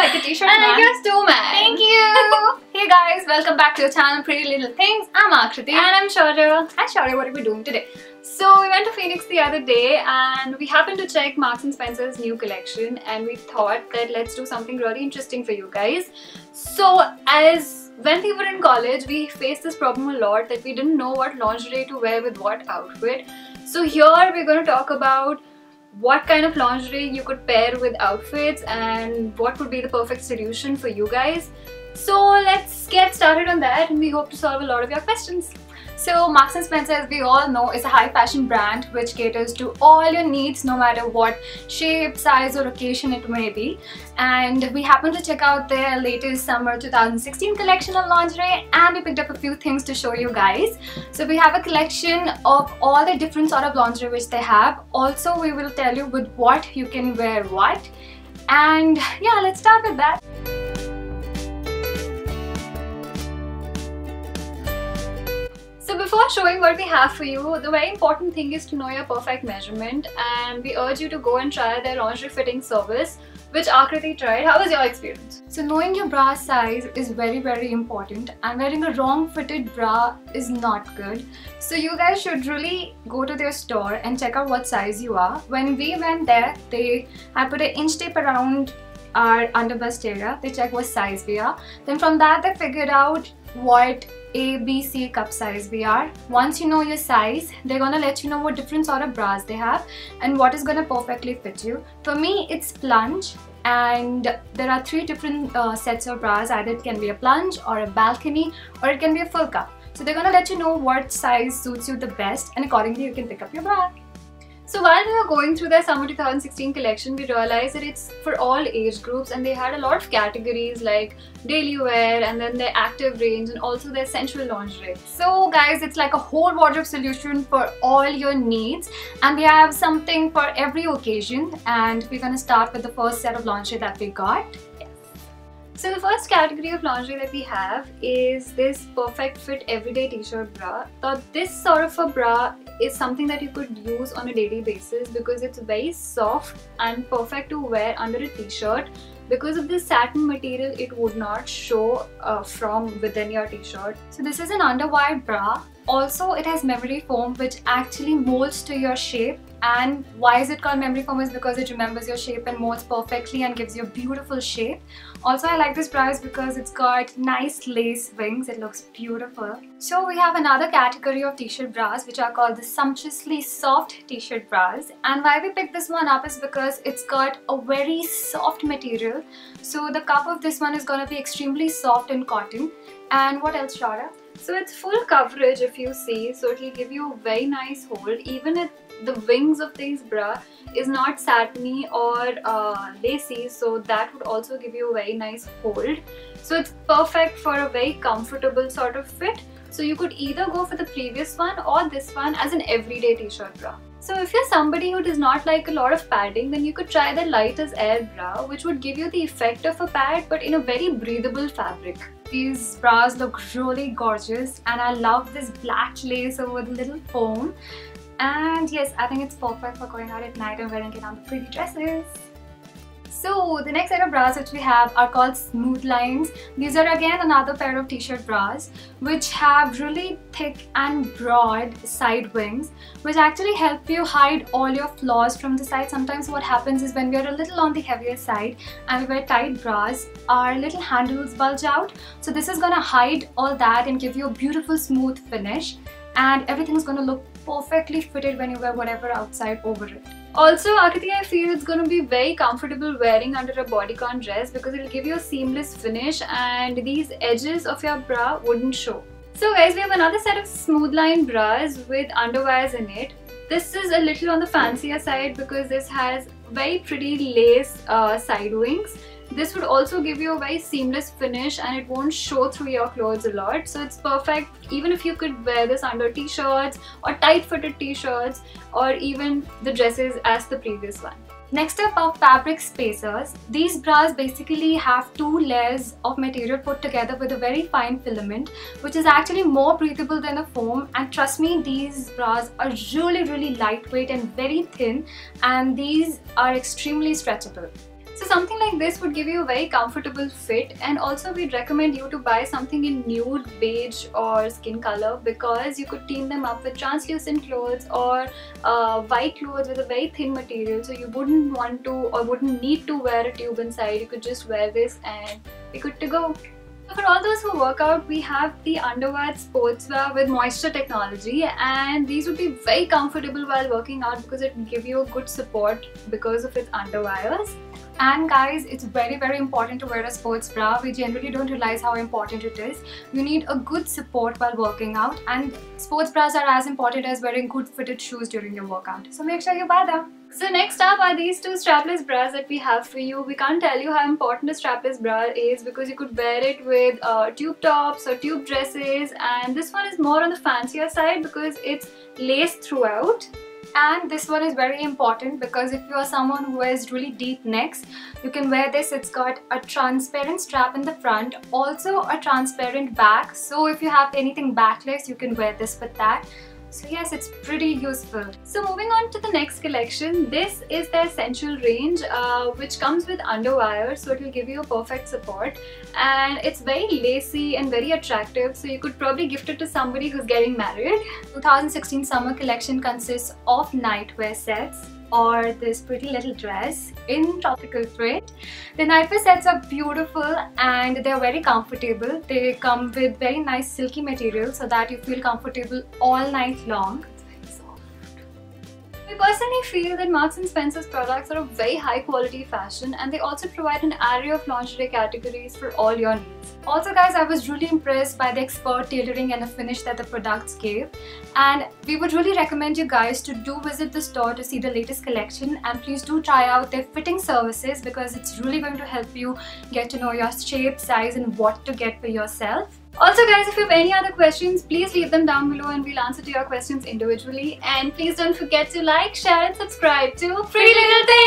like the t-shirt, and man. I guess too, man. Thank you. Hey guys, welcome back to the channel Pretty Little Things. I'm Akriti. And I'm Shaurya. Hi Shaurya, what are we doing today? So we went to Phoenix the other day and we happened to check Marks & Spencer's new collection, and we thought that let's do something really interesting for you guys. So when we were in college, we faced this problem a lot that we didn't know what lingerie to wear with what outfit. So here we're going to talk about what kind of lingerie you could pair with outfits and what would be the perfect solution for you guys. So let's get started on that, and we hope to solve a lot of your questions. So Marks & Spencer, as we all know, is a high fashion brand which caters to all your needs no matter what shape, size or occasion it may be. And we happened to check out their latest summer 2016 collection of lingerie, and we picked up a few things to show you guys. So we have a collection of all the different sort of lingerie which they have. Also, we will tell you with what you can wear what. And yeah, let's start with that. So before showing what we have for you, the very important thing is to know your perfect measurement, and we urge you to go and try their lingerie fitting service, which Akriti tried. How was your experience? So knowing your bra size is very important, and wearing a wrong fitted bra is not good. So you guys should really go to their store and check out what size you are. When we went there, they had put an inch tape around our underbust area. They checked what size we are. Then from that they figured out what A, B, C cup size we are. Once you know your size, they're gonna let you know what different sort of bras they have and what is gonna perfectly fit you. For me, it's plunge, and there are 3 different sets of bras. Either it can be a plunge or a balcony, or it can be a full cup. So they're gonna let you know what size suits you the best, and accordingly you can pick up your bra. So while we were going through their summer 2016 collection, we realized that it's for all age groups, and they had a lot of categories like daily wear and then their active range and also their sensual lingerie. So guys, it's like a whole wardrobe solution for all your needs, and we have something for every occasion. And we're gonna start with the first set of lingerie that we got. So the first category of lingerie that we have is this perfect fit everyday t-shirt bra. Now this sort of a bra is something that you could use on a daily basis because it's very soft and perfect to wear under a t-shirt. Because of this satin material, it would not show from within your t-shirt. So this is an underwire bra. Also, it has memory foam which actually molds to your shape. And why is it called memory foam is because it remembers your shape and molds perfectly and gives you a beautiful shape. Also, I like this bra because it's got nice lace wings. It looks beautiful. So we have another category of t-shirt bras which are called the sumptuously soft t-shirt bras. And why we picked this one up is because it's got a very soft material. So the cup of this one is going to be extremely soft and cotton. And what else, Shaurya? So it's full coverage if you see, so it will give you a very nice hold. Even if the wings of this bra is not satiny or lacy, so that would also give you a very nice hold. So it's perfect for a very comfortable sort of fit. So you could either go for the previous one or this one as an everyday t-shirt bra. So if you're somebody who does not like a lot of padding, then you could try the light as air bra, which would give you the effect of a pad but in a very breathable fabric. These bras look really gorgeous, and I love this black lace over the little foam. And yes, I think it's perfect for going out at night and wearing it on the pretty dresses. So the next set of bras which we have are called smooth lines. These are again another pair of t-shirt bras which have really thick and broad side wings which actually help you hide all your flaws from the side. Sometimes what happens is when we are a little on the heavier side and we wear tight bras, our little handles bulge out. So this is gonna hide all that and give you a beautiful smooth finish, and everything is gonna look perfectly fitted when you wear whatever outside over it. Also, Akriti, I feel it's going to be very comfortable wearing under a bodycon dress because it will give you a seamless finish and these edges of your bra wouldn't show. So guys, we have another set of smooth line bras with underwires in it. This is a little on the fancier side because this has very pretty lace side wings. This would also give you a very seamless finish and it won't show through your clothes a lot. So it's perfect even if you could wear this under t-shirts or tight fitted t-shirts or even the dresses as the previous one. Next up are fabric spacers. These bras basically have 2 layers of material put together with a very fine filament which is actually more breathable than a foam, and trust me, these bras are really lightweight and very thin, and these are extremely stretchable. So something like this would give you a very comfortable fit, and also we'd recommend you to buy something in nude, beige or skin color, because you could team them up with translucent clothes or white clothes with a very thin material, so you wouldn't want to or wouldn't need to wear a tube inside. You could just wear this and be good to go. For all those who work out, we have the Underwire sportswear with moisture technology, and these would be very comfortable while working out because it will give you a good support because of its underwires. And guys, it's very important to wear a sports bra. We generally don't realize how important it is. You need a good support while working out, and sports bras are as important as wearing good fitted shoes during your workout. So make sure you buy them. So next up are these two strapless bras that we have for you. We can't tell you how important a strapless bra is because you could wear it with tube tops or tube dresses, and this one is more on the fancier side because it's laced throughout. And this one is very important because if you are someone who has really deep necks, you can wear this. It's got a transparent strap in the front, also a transparent back, so if you have anything backless, you can wear this with that. So yes, it's pretty useful. So moving on to the next collection, this is the Essential range, which comes with underwire, so it will give you a perfect support, and it's very lacy and very attractive, so you could probably gift it to somebody who's getting married. 2016 summer collection consists of nightwear sets or this pretty little dress in tropical print. The nightwear sets are beautiful and they're very comfortable. They come with very nice silky material so that you feel comfortable all night long. I personally feel that Marks & Spencer's products are a very high quality fashion, and they also provide an array of lingerie categories for all your needs. Also guys, I was really impressed by the expert tailoring and the finish that the products gave, and we would really recommend you guys to do visit the store to see the latest collection, and please do try out their fitting services because it's really going to help you get to know your shape, size and what to get for yourself. Also guys, if you have any other questions, please leave them down below and we'll answer to your questions individually. And please don't forget to like, share and subscribe to Pretty Little Things!